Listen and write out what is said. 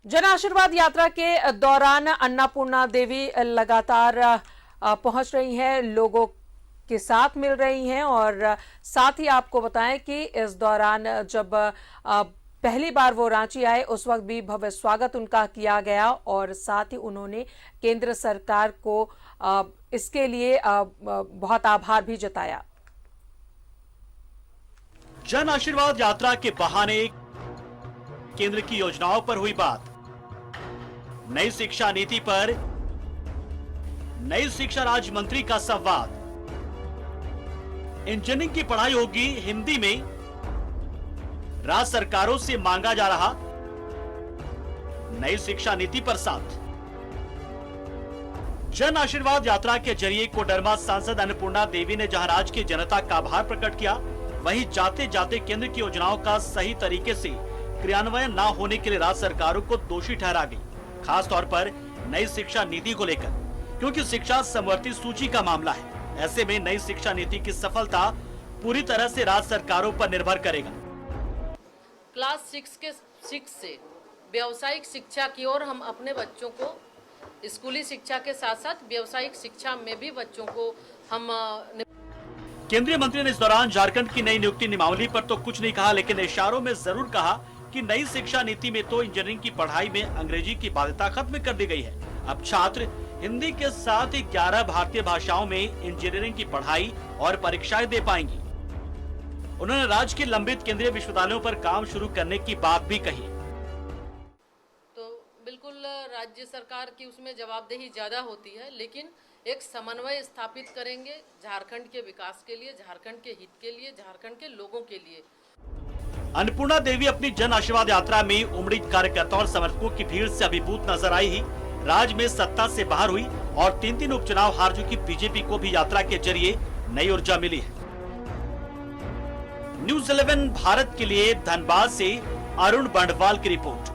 जन आशीर्वाद यात्रा के दौरान अन्नपूर्णा देवी लगातार पहुंच रही हैं, लोगों के साथ मिल रही हैं और साथ ही आपको बताएं कि इस दौरान जब पहली बार वो रांची आए उस वक्त भी भव्य स्वागत उनका किया गया और साथ ही उन्होंने केंद्र सरकार को इसके लिए बहुत आभार भी जताया। जन आशीर्वाद यात्रा के बहाने केंद्र की योजनाओं पर हुई बात, नई शिक्षा नीति पर नई शिक्षा राज्य मंत्री का संवाद, इंजीनियरिंग की पढ़ाई होगी हिंदी में, राज्य सरकारों से मांगा जा रहा नई शिक्षा नीति पर साथ। जन आशीर्वाद यात्रा के जरिए कोडरमा सांसद अन्नपूर्णा देवी ने जहां राज्य की जनता का आभार प्रकट किया, वहीं जाते जाते केंद्र की योजनाओं का सही तरीके से क्रियान्वयन न होने के लिए राज्य सरकारों को दोषी ठहरा गई, खास तौर पर नई शिक्षा नीति को लेकर, क्योंकि शिक्षा समवर्ती सूची का मामला है। ऐसे में नई शिक्षा नीति की सफलता पूरी तरह से राज्य सरकारों पर निर्भर करेगा। क्लास 6 से व्यावसायिक शिक्षा की ओर हम अपने बच्चों को स्कूली शिक्षा के साथ साथ व्यावसायिक शिक्षा में भी बच्चों को हम। केंद्रीय मंत्री ने इस दौरान झारखंड की नई नियुक्ति नियमावली पर तो कुछ नहीं कहा, लेकिन इशारों में जरूर कहा कि नई शिक्षा नीति में तो इंजीनियरिंग की पढ़ाई में अंग्रेजी की बाध्यता खत्म कर दी गई है। अब छात्र हिंदी के साथ 11 भारतीय भाषाओं में इंजीनियरिंग की पढ़ाई और परीक्षाएं दे पाएंगी। उन्होंने राज्य के लंबित केंद्रीय विश्वविद्यालयों पर काम शुरू करने की बात भी कही। तो बिल्कुल राज्य सरकार की उसमें जवाबदेही ज्यादा होती है, लेकिन एक समन्वय स्थापित करेंगे झारखंड के विकास के लिए, झारखंड के हित के लिए, झारखंड के लोगों के लिए। अन्नपूर्णा देवी अपनी जन आशीर्वाद यात्रा में उमड़ी कार्यकर्ताओं और समर्थकों की भीड़ से अभिभूत नजर आई ही। राज्य में सत्ता से बाहर हुई और 3 उपचुनाव हार चुकी बीजेपी को भी यात्रा के जरिए नई ऊर्जा मिली है। न्यूज़ 11 भारत के लिए धनबाद से अरुण बंडवाल की रिपोर्ट।